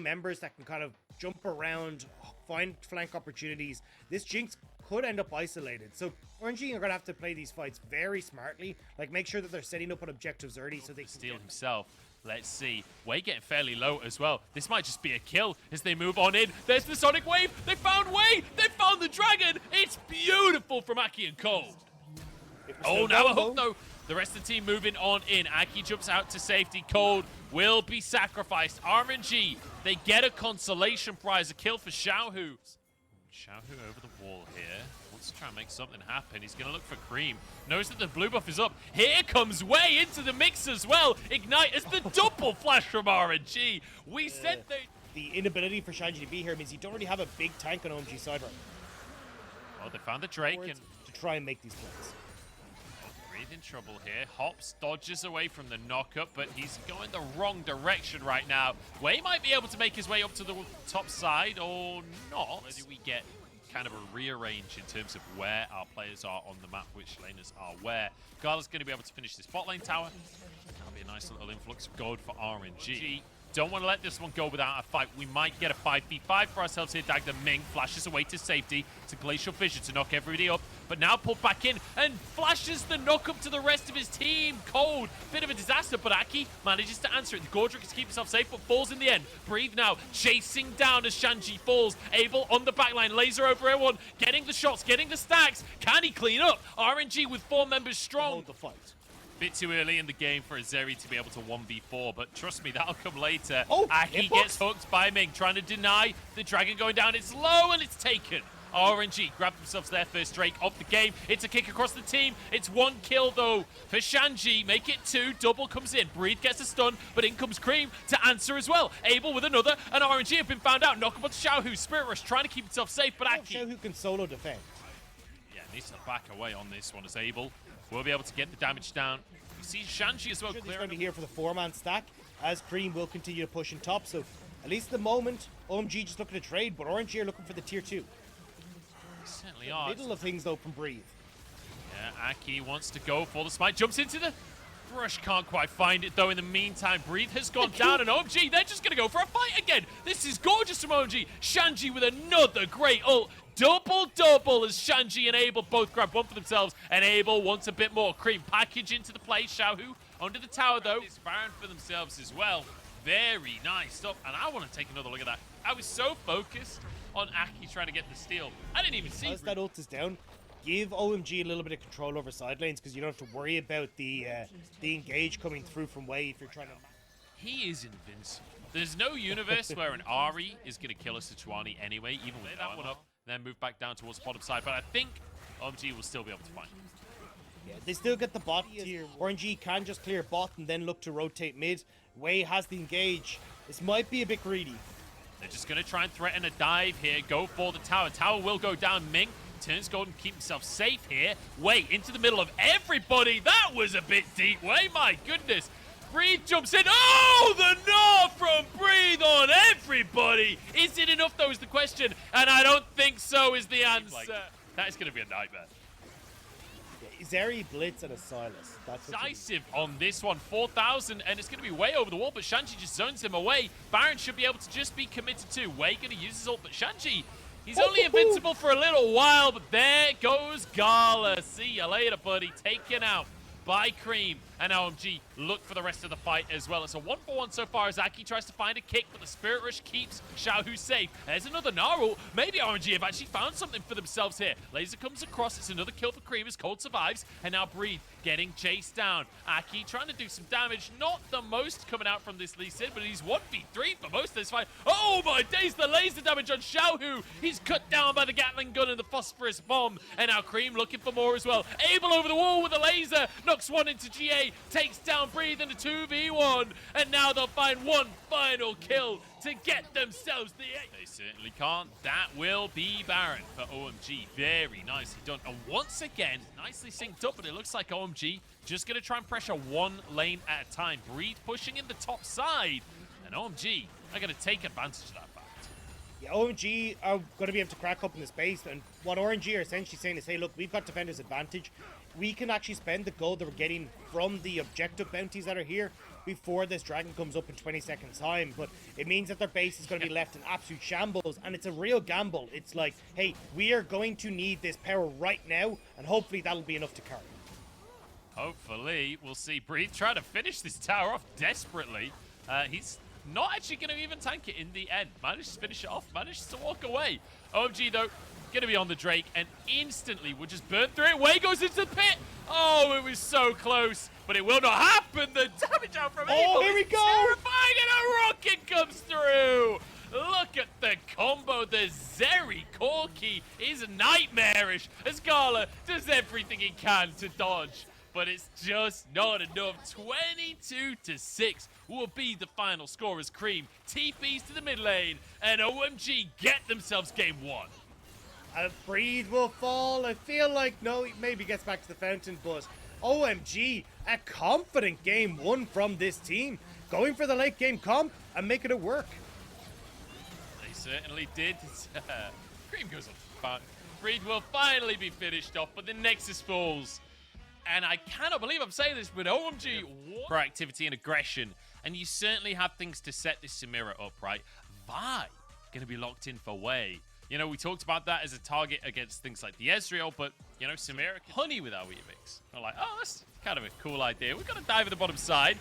members that can kind of jump around, find flank opportunities, this Jinx could end up isolated. So RNG are going to have to play these fights very smartly, like make sure that they're setting up on objectives early so they can steal himself. Let's see. Way getting fairly low as well. This might just be a kill as they move on in. There's the Sonic Wave. They found Way. They found the dragon. It's beautiful from Aki and Cole. Oh, now a hook though. The rest of the team moving on in. Aki jumps out to safety. Cold will be sacrificed. RNG, they get a consolation prize, a kill for Xiaohu. Xiaohu over the wall here. Wants to try and make something happen. He's going to look for Cream. Knows that the blue buff is up. Here comes Way into the mix as well. Ignite as the double flash from RNG. We said they... The inability for Shanji to be here means you don't really have a big tank on OMG side right now. Oh, they found the Drake. And to try and make these plays. Breathe in trouble here. Hops dodges away from the knockup, but he's going the wrong direction right now. Way might be able to make his way up to the top side or not. Maybe we get kind of a rearrange in terms of where our players are on the map, which laners are where. Gala's going to be able to finish this bot lane tower. That'll be a nice little influx of gold for RNG. Don't want to let this one go without a fight. We might get a 5v5 for ourselves here. Dagda Ming flashes away to safety, to Glacial Fissure to knock everybody up, but now pulled back in and flashes the knock up to the rest of his team. Cold, bit of a disaster, but Aki manages to answer it. The Gordrick has kept himself safe, but falls in the end. Breathe now, chasing down as Shanji falls. Abel on the backline, laser over everyone, getting the shots, getting the stacks. Can he clean up? RNG with 4 members strong. Hold the fight. Bit too early in the game for Azeri to be able to 1v4, but trust me, that'll come later. Oh, Aki gets hooked by Ming, trying to deny the dragon going down. It's low and it's taken. RNG grab themselves their first Drake of the game. It's a kick across the team. It's 1 kill though for Shanji. Make it 2. Double comes in. Breathe gets a stun, but in comes Cream to answer as well. Abel with another, and RNG have been found out. Knock up on Xiaohu. Spirit Rush trying to keep himself safe, but Aki... Xiaohu can solo defend. Yeah, needs to back away on this one as Abel will be able to get the damage down. We see Shanji as well. He's going to be here for the 4-man stack, as Cream will continue to push in top. So at least at the moment, OMG just looking to trade, but RNG are looking for the tier 2. They certainly are. Middle of things though from Breathe. Yeah, Aki wants to go for the smite. Jumps into the brush, can't quite find it though. In the meantime, Breathe has gone down, and OMG, they're just going to go for a fight again. This is gorgeous from OMG. Shanji with another great ult. Double-double as Shanji and Abel both grab one for themselves, and Abel wants a bit more. Cream package into the play. Xiaohu under the tower, though. It's Baron for themselves as well. Very nice stuff, and I want to take another look at that. I was so focused on Aki trying to get the steal. I didn't even see. As that ult is down, give OMG a little bit of control over side lanes, because you don't have to worry about the engage coming through from Way if you're trying to... He is invincible. There's no universe where an Ahri is going to kill a Sejuani anyway, even with that one up. Then move back down towards the bottom side. But I think OMG will still be able to find him. Yeah, they still get the bot tier. RNG can just clear bot and then look to rotate mid. Way has the engage. This might be a bit greedy. They're just going to try and threaten a dive here. Go for the tower. Tower will go down. Ming turns gold and keep himself safe here. Way into the middle of everybody. That was a bit deep. Way, my goodness. Breathe jumps in. Oh, the gnaw from Breathe on everybody. Is it enough, though, is the question. And I don't think so is the answer. That is going to be a nightmare. Yeah, Zeri Blitz and a Silas. That's decisive on this one. 4,000, and it's going to be Way over the wall, but Shanji just zones him away. Baron should be able to just be committed to. Way going to use his ult, but Shanji, he's only invincible for a little while, but there goes Gala. See you later, buddy. Taken out by Cream, and OMG look for the rest of the fight as well. It's a 1-for-1 so far as Aki tries to find a kick, but the Spirit Rush keeps Xiaohu safe. There's another Naru. Maybe RNG have actually found something for themselves here. Laser comes across. It's another kill for Cream as Cold survives, and now Breathe getting chased down. Aki trying to do some damage. Not the most coming out from this Lee Sin, but he's 1v3 for most of this fight. Oh my days, the laser damage on Xiaohu. He's cut down by the Gatling gun and the phosphorus bomb, and now Cream looking for more as well. Abel over the wall with a laser. Knocks one into GA, takes down Breathe in a 2v1, and now they'll find one final kill to get themselves the 8. They certainly can't. That will be Baron for OMG. Very nicely done. And once again, nicely synced up, but it looks like OMG just going to try and pressure one lane at a time. Breathe pushing in the top side, and OMG are going to take advantage of that fact. Yeah, OMG are going to be able to crack up in the space, and what RNG are essentially saying is, hey, look, we've got defender's advantage. We can actually spend the gold that we're getting from the objective bounties that are here before this dragon comes up in 20 seconds time, but it means that their base is going to be left in absolute shambles, and it's a real gamble. It's like, hey, we are going to need this power right now, and hopefully that'll be enough to carry. Hopefully, we'll see Breathe try to finish this tower off desperately. He's not actually going to even tank it in the end. Manages to finish it off, manages to walk away. OMG, though, going to be on the Drake, and instantly will just burn through it. Way goes into the pit. Oh, it was so close, but it will not happen. The damage out from Abel here we go. Terrifying, and a rocket comes through. Look at the combo. The Zeri Corki is nightmarish as Gala does everything he can to dodge, but it's just not enough. 22-6 will be the final score as Cream TPs to the mid lane, and OMG get themselves game 1. Breathe will fall. I feel like, no, he maybe gets back to the fountain, but OMG, a confident game 1 from this team. Going for the late game comp and making it work. They certainly did. Cream goes on fun. Breathe will finally be finished off, but the Nexus falls. And I cannot believe I'm saying this, but OMG, proactivity and aggression. And you certainly have things to set this Samira up, right? Vi going to be locked in for Wei. You know, we talked about that as a target against things like the Ezreal, but, you know, Samira can honey with our Weavix. I'm like, oh, that's kind of a cool idea. We've got to dive at the bottom side.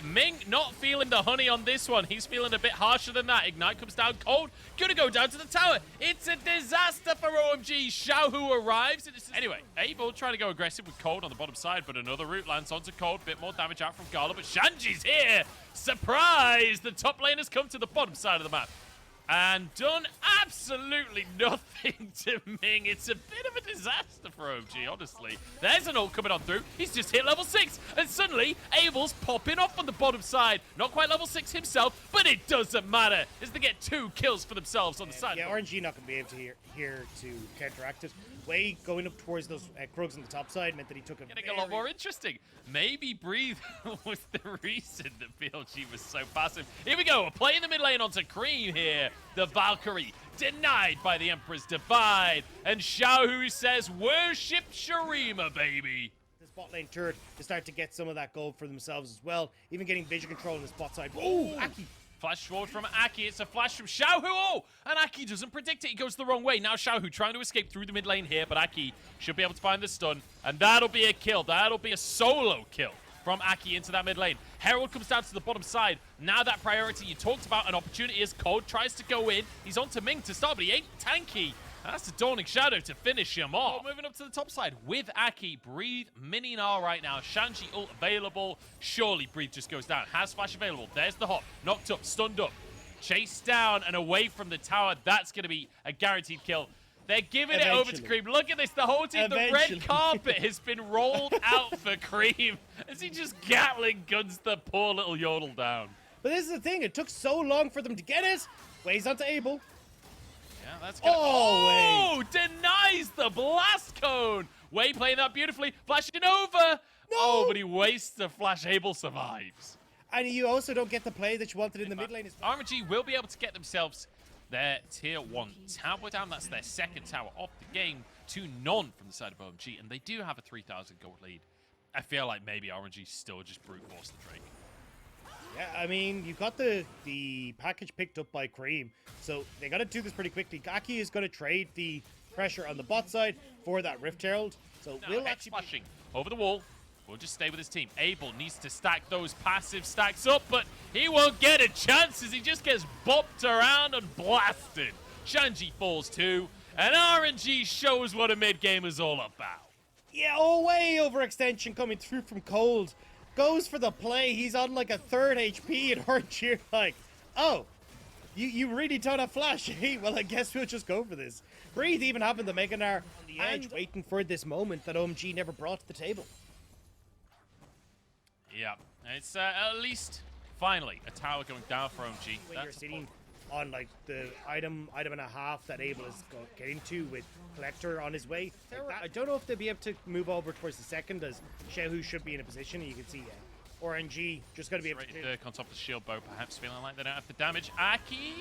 Ming not feeling the honey on this one. He's feeling a bit harsher than that. Ignite comes down cold. Gonna go down to the tower. It's a disaster for OMG. Xiaohu arrives. Anyway, Abel trying to go aggressive with cold on the bottom side, but another route lands onto cold. Bit more damage out from Gala, but Shanji's here. Surprise! The top lane has come to the bottom side of the map and done absolutely nothing to Ming. It's a bit of a disaster for OMG, honestly. There's an ult coming on through. He's just hit level 6, and suddenly Abel's popping off on the bottom side. Not quite level 6 himself, but it doesn't matter, as they get 2 kills for themselves on the side. Yeah, RNG not going to be able to here to counteract it. Way going up towards those Krugs on the top side meant that he took a Getting a lot more interesting. Maybe Breathe was the reason that BLG was so passive. Here we go, a play in the mid lane onto Cream here. The Valkyrie denied by the Emperor's Divide. And Xiaohu says, worship Shurima, baby. This bot lane turret to start to get some of that gold for themselves as well. Even getting vision control on the spot side. Oh, Aki. Flash forward from Aki. It's a flash from Xiaohu. Oh, and Aki doesn't predict it. He goes the wrong way. Now Xiaohu trying to escape through the mid lane here, but Aki should be able to find the stun, and that'll be a kill. That'll be a solo kill from Aki into that mid lane. Herald comes down to the bottom side. Now that priority you talked about, an opportunity as Cold tries to go in. He's on to Ming to start, but he ain't tanky. That's the Dawning Shadow to finish him off. Moving up to the top side with Aki. Breathe, Mini Gnar right now. Shanji ult available. Surely Breathe just goes down. Has flash available. There's the hop. Knocked up, stunned up. Chased down and away from the tower. That's going to be a guaranteed kill. They're giving it over to Cream. Look at this. The whole team, the red carpet has been rolled out for Cream as he just Gatling guns the poor little Yodel down. But this is the thing. It took so long for them to get it. Weighs onto Abel. Yeah, that's gonna... Oh, denies the blast cone. Wei playing that beautifully. Flashing over. No. Oh, but he wastes the flash. Abel survives. And you also don't get the play that you wanted in the mid lane. RNG will be able to get themselves their tier 1 tower down. That's their second tower of the game to none from the side of OMG. And they do have a 3,000 gold lead. I feel like maybe RNG still just brute force the Drake. Yeah, I mean, you got the package picked up by Cream, so they got to do this pretty quickly. Aki is going to trade the pressure on the bot side for that Rift Herald. So we'll actually splashing over the wall. We'll just stay with his team. Abel needs to stack those passive stacks up, but he won't get a chance as he just gets bopped around and blasted. Shanji falls too, and RNG shows what a mid-game is all about. Yeah, oh, way overextension coming through from Cold. Goes for the play. He's on like a 3rd HP, and RNG like, oh, you really don't have flash. Hey, well, I guess we'll just go for this. Breathe even having the Mega Gnar on the edge, waiting for this moment that OMG never brought to the table. Yeah, it's at least finally a tower going down for OMG. When you're sitting on like the item and a half that Abel is getting to with Collector on his way. Like I don't know if they'll be able to move over towards the second, as Xiaohu should be in a position. You can see RNG just going to be able to Dirk on top of the shield bow, perhaps feeling like they don't have the damage. Aki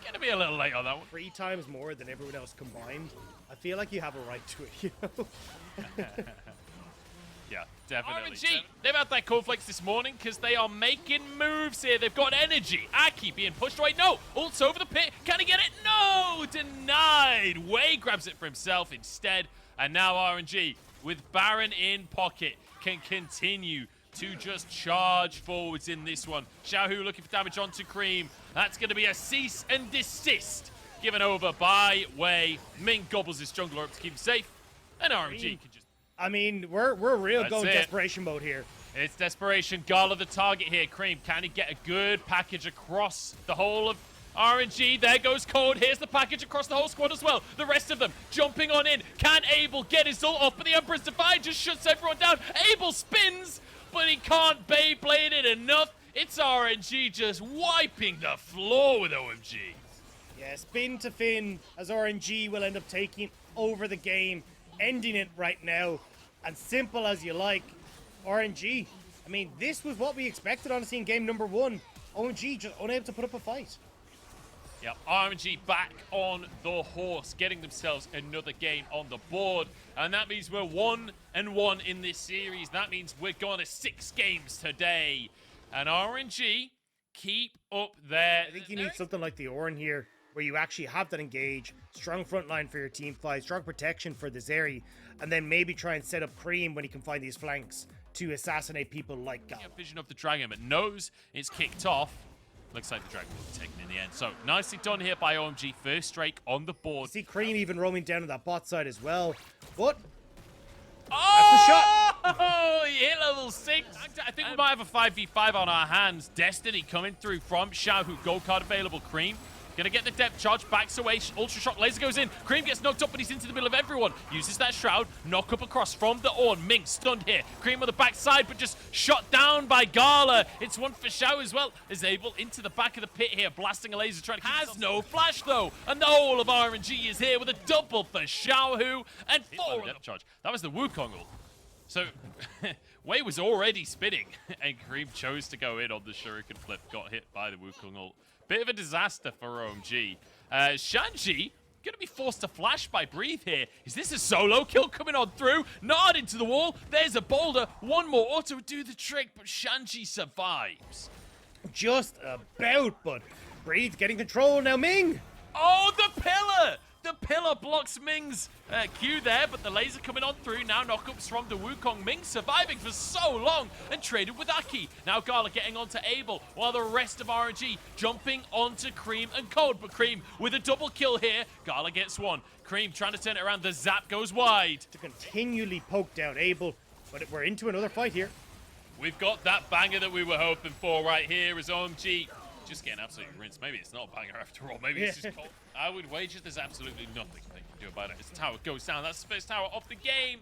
gonna be a little late on that one. 3 times more than everyone else combined. I feel like you have a right to it, you know? Yeah, definitely. RNG, they've had their cornflakes this morning because they are making moves here. They've got energy. Aki being pushed away. No, ult's over the pit. Can he get it? No, denied. Wei grabs it for himself instead. And now RNG, with Baron in pocket, can continue to just charge forwards in this one. Xiaohu looking for damage onto Cream. That's going to be a cease and desist given over by Wei. Ming gobbles his jungler up to keep him safe. And RNG can just... I mean, we're real going desperation mode here. It's desperation. Gala the target here. Cream, can he get a good package across the whole of RNG? There goes Cold. Here's the package across the whole squad as well. The rest of them jumping on in. Can Abel get his ult off? But the Emperor's Defy just shuts everyone down. Abel spins, but he can't Beyblade it enough. It's RNG just wiping the floor with OMG. Yeah, spin to fin as RNG will end up taking over the game, ending it right now. And simple as you like, RNG. I mean, this was what we expected, honestly, in game number 1. OMG just unable to put up a fight. Yep, RNG back on the horse, getting themselves another game on the board. And that means we're 1-1 in this series. That means we're going to 6 games today. And RNG keep up there. I think you need something like the Ornn here, where you actually have that engage, strong front line for your team fight, strong protection for the Zeri, and then maybe try and set up Cream when he can find these flanks to assassinate people like Gal. Vision of the dragon, but knows it's kicked off. Looks like the dragon will be taken in the end. So nicely done here by OMG. First strike on the board. You see Cream even roaming down to that bot side as well. But oh, that's the shot. He hit level 6. I think we might have a 5v5 on our hands. Destiny coming through from Xiaohu. Gold card available. Cream gonna get the depth charge, backs away, Ultra Shock laser goes in, Cream gets knocked up, but he's into the middle of everyone, uses that shroud, knock up across from the Ornn, Ming stunned here, Cream on the backside, but just shot down by Gala. It's one for Xiao as well, is able into the back of the pit here, blasting a laser, trying to keep has no flash though, and the whole of RNG is here with a double for Xiaohu, and 4 on the depth charge. That was the Wukong ult. So, Wei was already spinning, and Cream chose to go in on the Shuriken flip, got hit by the Wukong ult. Bit of a disaster for OMG. Shanji gonna be forced to flash by Breathe here. Is this a solo kill coming on through? Nod into the wall. There's a boulder. One more auto would do the trick, but Shanji survives. Just about, but Breathe getting control now. Ming! Oh, the pillar! The pillar blocks Ming's Q there, but the laser coming on through. Now knockups from the Wukong. Ming surviving for so long and traded with Aki. Now Gala getting onto Abel, while the rest of RNG jumping onto Cream and Cold. But Cream with a double kill here. Gala gets one. Cream trying to turn it around. The zap goes wide. To continually poke down Abel, but we're into another fight here. We've got that banger that we were hoping for right here as OMG just getting absolutely rinsed. Maybe it's not a banger after all. Maybe it's just cold. I would wager there's absolutely nothing they can do about it. As the tower goes down, that's the first tower of the game.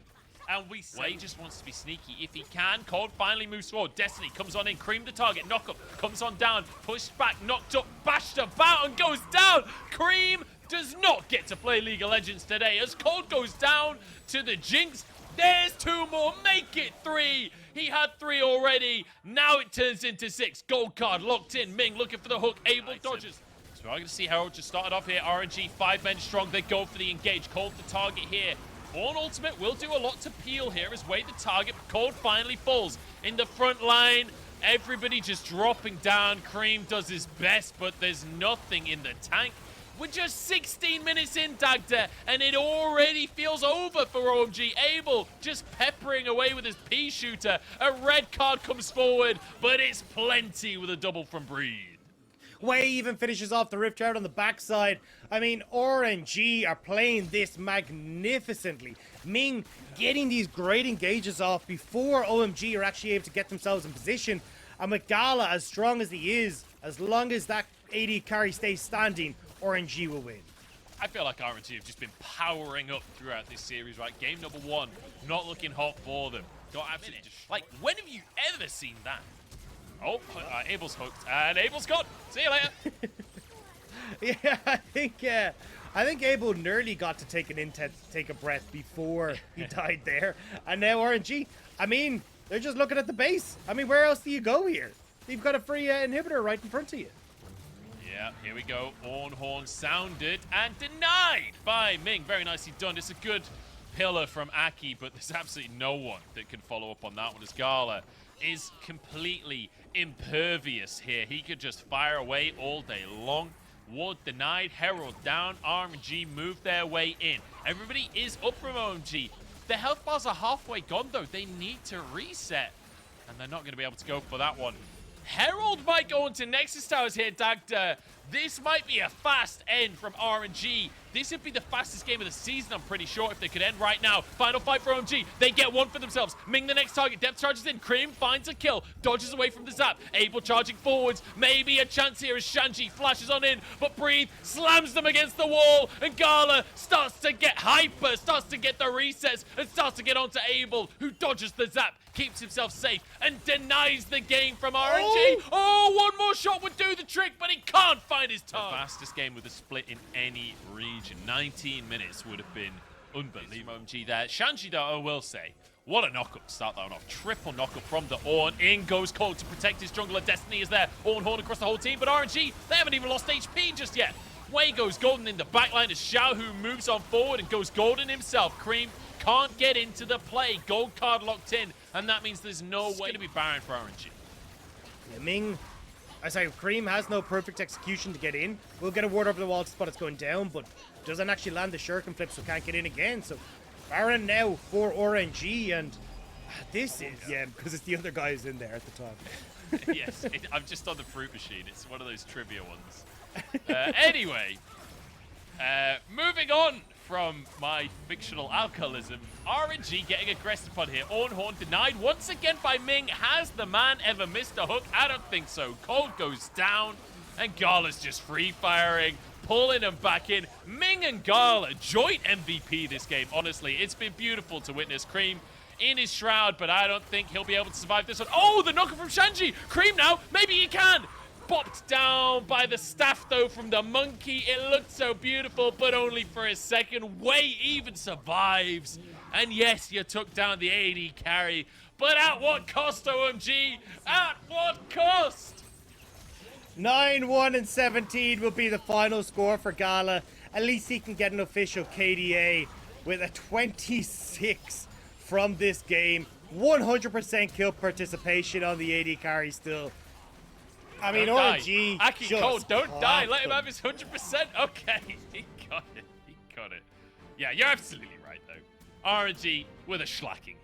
And we say just wants to be sneaky if he can. Cold finally moves forward. Destiny comes on in, Cream the target, knock up, comes on down, pushed back, knocked up, bashed about and goes down. Cream does not get to play League of Legends today as Cold goes down to the Jinx. There's 2 more, make it 3. He had 3 already. Now it turns into 6. Gold card locked in. Ming looking for the hook. Abel dodges. So we're going to see how it just started off here. RNG 5 men strong. They go for the engage. Cold the target here. Ornn ultimate will do a lot to peel here as Wei the target. But Cold finally falls in the front line. Everybody just dropping down. Cream does his best, but there's nothing in the tank. We're just 16 minutes in, Dagda, and it already feels over for OMG. Abel just peppering away with his pea shooter. A red card comes forward, but it's plenty with a double from Breed. Wei even finishes off the Rift Shroud on the backside. I mean, RNG are playing this magnificently. Ming getting these great engages off before OMG are actually able to get themselves in position. And with Gala, as strong as he is, as long as that AD carry stays standing, RNG will win. I feel like RNG have just been powering up throughout this series, right? Game number 1, not looking hot for them. Got absolutely just, like, when have you ever seen that? Oh, Abel's hooked, and Abel's gone. See you later. Yeah, I think Abel nearly got to take a breath before he died there. And now RNG, I mean, they're just looking at the base. I mean, where else do you go here? You've got a free inhibitor right in front of you. Yeah, here we go. Ornn horn sounded and denied by Ming. Very nicely done. It's a good pillar from Aki, but there's absolutely no one that can follow up on that one as Gala is completely impervious here. He could just fire away all day long. Ward denied, Herald down, RNG moved their way in. Everybody is up from OMG. The health bars are halfway gone though. They need to reset, and they're not going to be able to go for that one. Herald might go into Nexus Towers here, Dagda. This might be a fast end from RNG. This would be the fastest game of the season, I'm pretty sure, if they could end right now. Final fight for OMG. They get one for themselves. Ming the next target. Depth charges in. Cream finds a kill. Dodges away from the zap. Able charging forwards. Maybe a chance here as Shanji flashes on in. But Breathe slams them against the wall. And Gala starts to get hyper. Starts to get the resets. And starts to get onto Abel, who dodges the zap. Keeps himself safe. And denies the game from RNG. Oh, one more shot would do the trick. But he can't find his target. The fastest game with a split in any region. 19 minutes would have been unbelievable. OMG there. Shanji, though, I will say, what a knockup to start that one off. Triple knockup from the Ornn. In goes Cold to protect his jungler. Destiny is there. Ornn Horn across the whole team. But RNG, they haven't even lost HP just yet. Way goes Golden in the backline as Xiao, who moves on forward and goes Golden himself. Cream can't get into the play. Gold card locked in. And that means there's no way to be Baron for RNG. Yeah, Ming, Cream has no perfect execution to get in. We'll get a ward over the wall to spot it's going down, but doesn't actually land the shuriken flip, so can't get in again. So Baron now for RNG, and this is, yeah, because it's the other guys in there at the top. Yes, I'm just on the fruit machine. It's one of those trivia ones. Anyway, moving on from my fictional alcoholism, RNG getting aggressive on here. Ornn Horn denied once again by Ming. Has the man ever missed a hook? I don't think so. Cold goes down, and Gala's just free firing, pulling him back in. Ming and Gala, joint MVP this game, honestly. It's been beautiful to witness. Cream in his shroud, but I don't think he'll be able to survive this one. Oh, the knocker from Shanji. Cream now, maybe he can. Bopped down by the staff, though, from the monkey. It looked so beautiful, but only for a second. Way even survives. And yes, you took down the AD carry, but at what cost, OMG? At what cost? 9-1 and 17 will be the final score for Gala. At least he can get an official KDA with a 26 from this game. 100% kill participation on the AD carry still. I mean, RNG. Aki Cold, don't die. Let him have his 100%. Okay, he got it. He got it. Yeah, you're absolutely right, though. RNG with a schlacking.